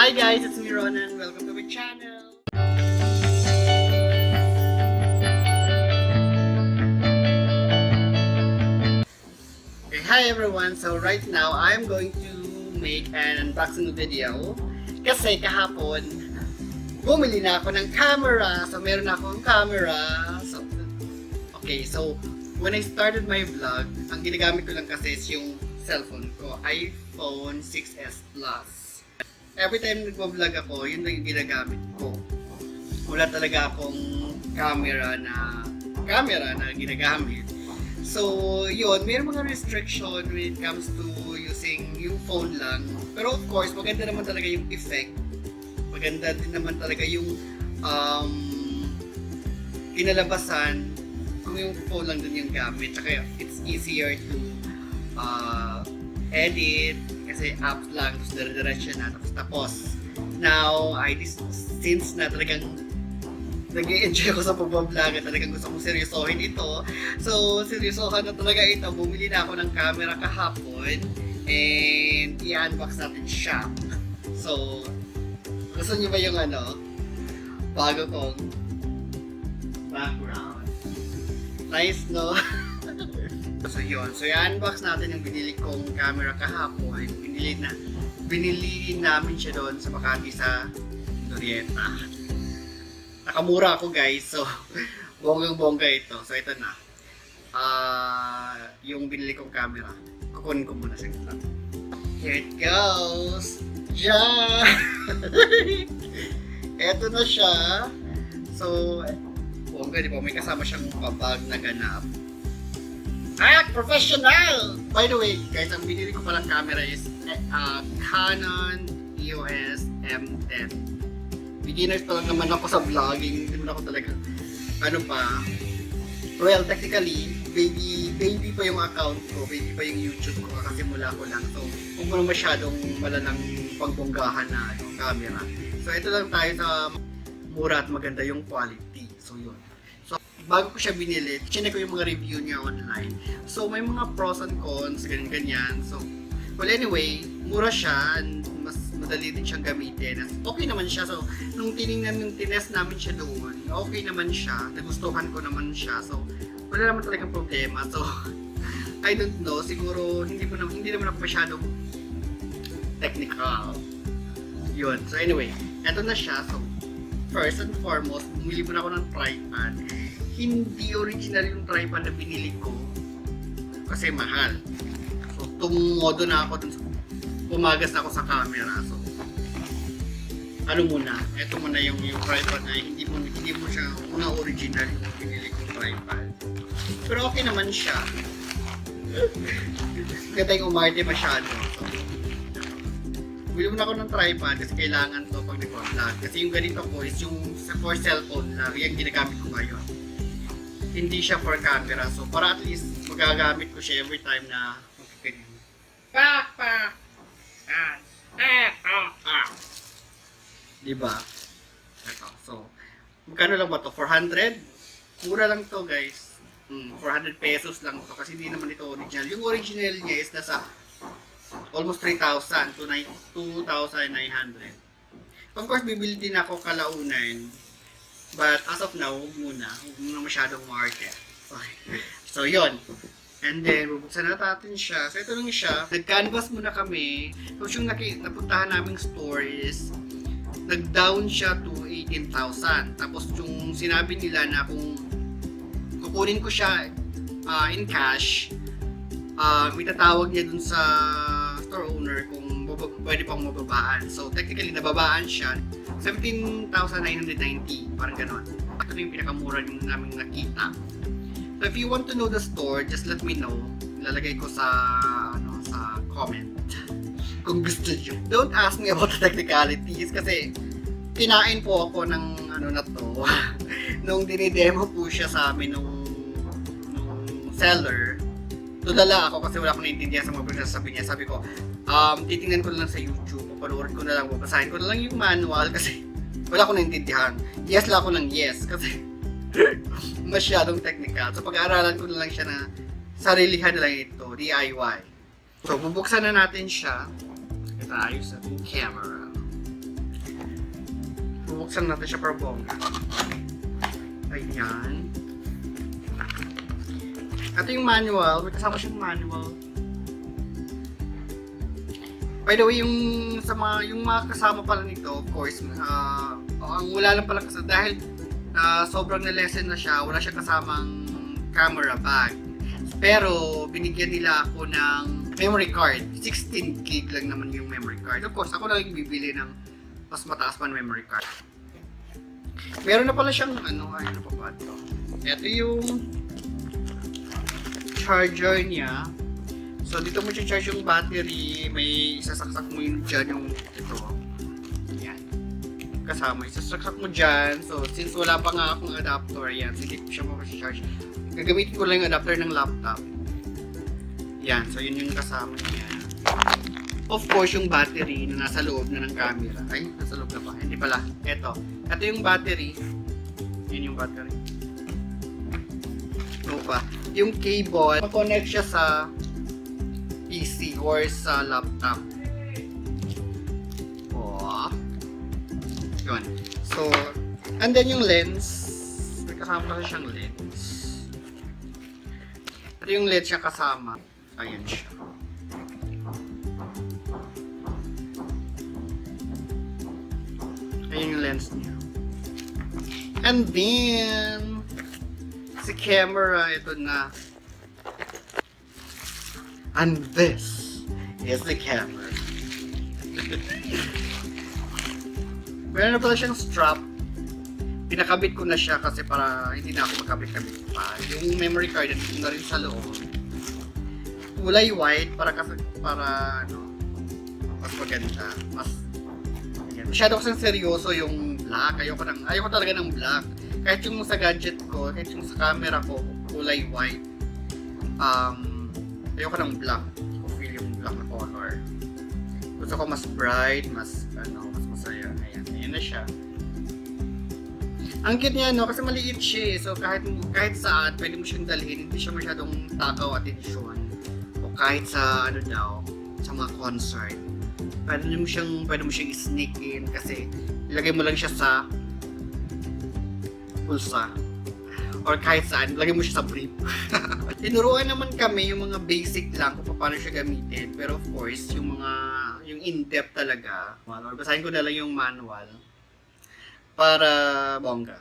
Hi guys, it's me Ronan. Welcome to my channel. Okay, hi everyone. So right now, I'm going to make an unboxing video kasi kahapon bumili na ako ng camera. So meron na akong camera. So when I started my vlog, ang ginagamit ko lang kasi is yung cellphone ko, iPhone 6s Plus. Every time nagpo-vlog ako, yun lang yung ginagamit ko. Wala talaga akong camera na ginagamit. So, yun, may mga restriction when it comes to using yung phone lang. Pero of course, maganda naman talaga yung effect. Maganda din naman talaga yung kinalabasan kung yung phone lang din yung gamit. Tsaka it's easier to edit kasi apps lang, tapos dire-diretso na, tapos now, since na talagang nag-i-enjoy ako sa pag-vlog at talagang gusto kong seryosohin ito, so seryosohan na talaga ito. Bumili na ako ng camera kahapon and i-unbox natin siya. So gusto niyo ba yung bago kong background? Nice, no? So yun, so i-unbox natin yung binili kong camera kahapon. Binili namin siya doon sa Makati sa Norieta. Nakamura ako guys, so bonggang-bongga ito. So ito na, yung binili kong camera. Kukunin ko muna sa ito. Here it goes! Diyan! Ito na siya. So, bongga, di ba? May kasama siyang pabag na ganap. Professional! By the way, guys, ang binili ko palang camera is Canon EOS M10. Beginners pa lang naman ako sa vlogging. Hindi naman ako talaga, well, technically, baby pa yung account ko, baby pa yung YouTube ko, kasi mula ko lang. So, huwag mo na masyadong malalang pagbonggahan na camera. So, ito lang tayo sa mura at maganda yung quality. So, yun. So, bago ko siya binili, chinek ko yung mga review niya online. So, may mga pros and cons, ganyan-ganyan. So, well, anyway, mura siya, and mas madali din siyang gamitin. Okay naman siya. So, nung tinest namin siya doon, okay naman siya. Nagustuhan ko naman siya. So, wala naman talagang problema. So, I don't know. Siguro, hindi naman ako masyadong technical. Yun. So, anyway, eto na siya. So, first and foremost, bumili mo na ako ng tripod. Hindi original yung tripod na binili ko kasi mahal. So, tumodo na ako dun, pumagas na ako sa camera. So, ito muna yung tripod na hindi mo siya una original yung binili kong tripod. Pero okay naman siya. Ganda yung umarte masyado. So, bili mo na ako ng tripod kasi kailangan to pag nag-vlog. Kasi yung ganito ko is yung for cellphone lang, yung ginagamit ko ngayon. Hindi siya for camera. So, para at least magagamit ko siya every time na magkikinig. Diba? Ito. So, magkano lang ba to? 400? Mura lang to guys. 400 pesos lang to kasi hindi naman ito original. Yung original niya is nasa almost 3,000 to 2,900. Of course, bibili din ako kalaunan. But as of now, huwag muna masyadong market. So, yun. And then, bubuksan na natin siya. So, ito lang siya. Nag-canvas muna kami. Tapos yung napuntahan naming store is nag-down siya to 18,000. Tapos yung sinabi nila na kung kukunin ko siya in cash, may tatawag niya dun sa store owner kung pwede pang mababaan. So, technically, nababaan siya. 17,990, parang gano'n. Ito yung pinakamura yung namin nakita. So, if you want to know the store, just let me know. Ilalagay ko sa comment. Kung gusto nyo. Don't ask me about the technicalities kasi kinain po ako ng na to. Nung dinidemo po siya sa amin nung seller, tudala ako kasi wala akong naintindihan sa mga pagsasabi niya. Sabi ko, titingnan ko na lang sa YouTube, papanoorin ko na lang, babasahin ko na lang yung manual kasi wala akong naintindihan. Yes lang ako ng yes kasi masyadong technical. So pag-aaralan ko na lang siya na sarilihan na lang ito, DIY. So bubuksan na natin siya. Ito ayos sa ating camera. buksan natin siya para bongga. Ayan. Ito yung manual. May kasama siyang manual. By the way, yung mga kasama pala nito, of course, ang wala lang pala kasi dahil sobrang na-lesson na siya, wala siya kasamang camera bag. Pero, binigyan nila ako ng memory card. 16 gig lang naman yung memory card. Of course, ako lang yung bibili ng mas mataas pa memory card. Meron na pala siyang, ano pa ba ito? Ito yung charger niya. So, dito mo charge yung battery. May isasaksak mo yun dyan yung ito. Yan. Kasama. Isasaksak mo dyan. So, since wala pa nga akong adapter, yan. So, hindi ko siya makasya-charge. Gagamitin ko lang yung adapter ng laptop. Yan. So, yun yung kasama niya. Of course, yung battery na nasa loob na ng camera. Ay, nasa loob na pa. Hindi pala. Ito. Ito yung battery. Yun yung battery. Ito pa. Yung cable, mag-connect siya sa PC or sa laptop. Oh. Yun. So, and then yung lens. May kasama kasi siyang lens. Ito yung lens siya kasama. Ayan siya. Ayan yung lens niya. And then, si camera, ito na. And this is the camera. Meron na pala siyang strap. Pinakabit ko na siya kasi para hindi na ako magkabit-kabit pa. Yung memory card, ito na rin sa loob. Kulay white para mas maganda. Masyado kasing seryoso yung black. Ayoko talaga ng black. Kahit yung sa gadget ko, kahit yung sa camera ko, kulay white. Ayoko ng black. Gusto ko feel yung black na color. Gusto ko mas bright, mas masaya. Ayan na siya. Ang cute niya, no? Kasi maliit siya. So kahit saan, pwede mo siyang dalhin. Hindi siya masyadong takaw atensyon. O kahit sa, sa mga concert. Pwede mo siyang i-sneak in kasi ilagay mo lang siya sa pulsa or kahit saan, ilagay mo siya sa brief. Tinuruan naman kami yung mga basic lang kung paano siya gamitin, pero of course yung in-depth talaga, or basahin ko na lang yung manual para bongga.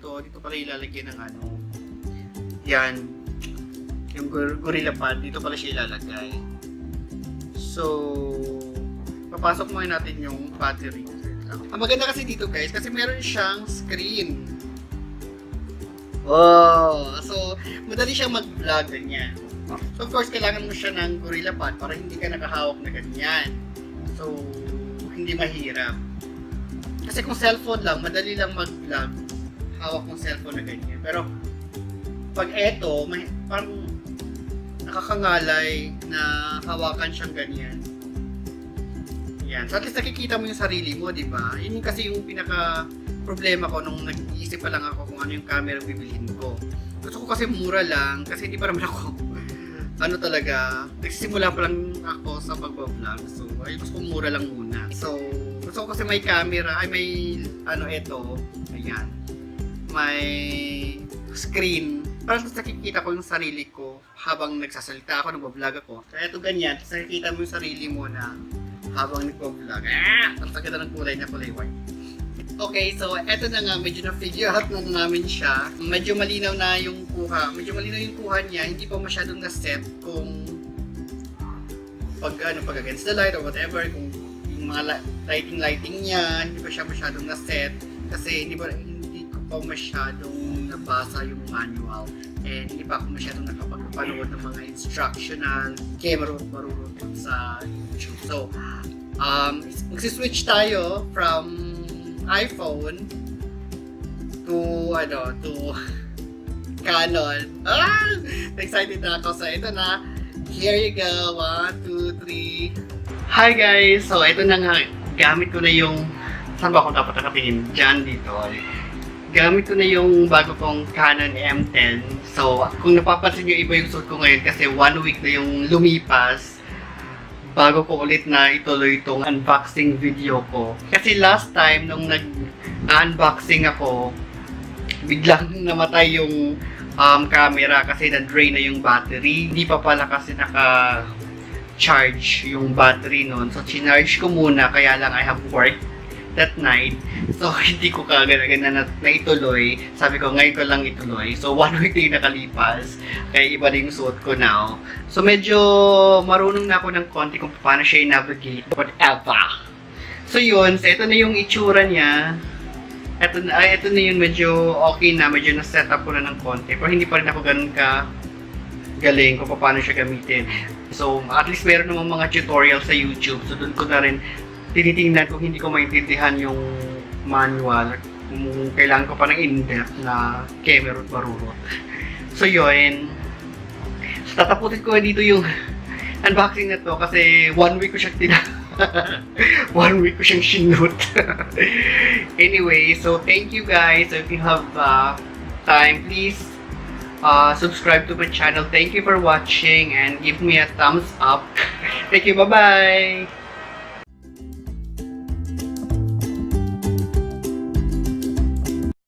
Dito pala ilalagay ng yan, yung Gorilla Pad, dito pala siya ilalagay. So, papasok muna natin yung battery. Ang maganda kasi dito guys, kasi meron siyang screen. Oh, so madali siyang mag-vlog ganyan. So of course, kailangan mo siya ng Gorilla Pad para hindi ka nakahawak na ganyan. So, hindi mahirap. Kasi kung cellphone lang, madali lang mag-vlog. Hawak mong cellphone na ganyan. Pero, pag eto, parang nakakangalay na hawakan siyang ganyan. Yan. So at least nakikita mo yung sarili mo, di ba? Yun kasi yung pinaka problema ko nung nag-iisip pa lang ako kung ano yung camera bibilhin ko. Gusto ko kasi mura lang, kasi hindi pa naman ako talaga, nagsisimula pa lang ako sa pag-vlog. So, gusto ko mura lang muna. So, gusto ko kasi may camera, may ayan. May screen. Parang nakikita ko yung sarili ko habang nagsasalita ako, nag-vlog ako. Kaya ito ganyan, nakikita mo yung sarili mo na habang nag-vlog. Ang ganda ng kulay niya, kulay white. Okay, so eto na nga, medyo na-figure out na namin siya. Medyo malinaw na yung kuha. Medyo malinaw yung kuha niya, hindi pa masyadong na-set kung pag against the light or whatever, kung yung mga lighting niya, hindi pa siya masyadong na-set kasi hindi ko pa masyadong nabasa yung manual and hindi pa ako masyadong nakapagpanood ng mga instructional camera marunong sa YouTube. So, magsiswitch tayo from iPhone to Canon. Excited na ako. So, ito na. Here you go. 1, 2, 3. Hi guys! So, ito na nga. Gamit ko na yung... Saan ba ako dapat nakatingin? Diyan, dito. Gamit ko na yung bago kong Canon M10. So, kung napapansin nyo, iba yung suit ko ngayon kasi 1 week na yung lumipas bago ko ulit na ituloy itong unboxing video ko. Kasi last time, nung unboxing ako, biglang namatay yung camera kasi na-drain na yung battery. Hindi pa pala kasi naka-charge yung battery nun. So, chinarge ko muna, kaya lang I have work that night. So, hindi ko kagad na ituloy. Sabi ko, ngayon ko lang ituloy. So, 1 week na nakalipas. Kaya iba na yung suot ko now. So, medyo marunong na ako ng konti kung paano siya i-navigate. Whatever. So, yun. So, ito na yung itsura niya. Ito na yun, medyo okay na. Medyo na-set up ko na ng konti. Pero hindi pa rin ako ganun ka galing kung paano siya gamitin. So, at least meron namang mga tutorial sa YouTube. So, doon ko na rin tinitingnan kung hindi ko maintindihan yung manual. Kung kailangan ko pa ng in-depth na camera at marunot. So, yun. So, tatapusin ko dito yung unboxing na to kasi 1 week ko siyang 1 week ko siyang sinut. Anyway, so thank you guys. So if you have time, please subscribe to my channel. Thank you for watching and give me a thumbs up. Thank you. Bye-bye.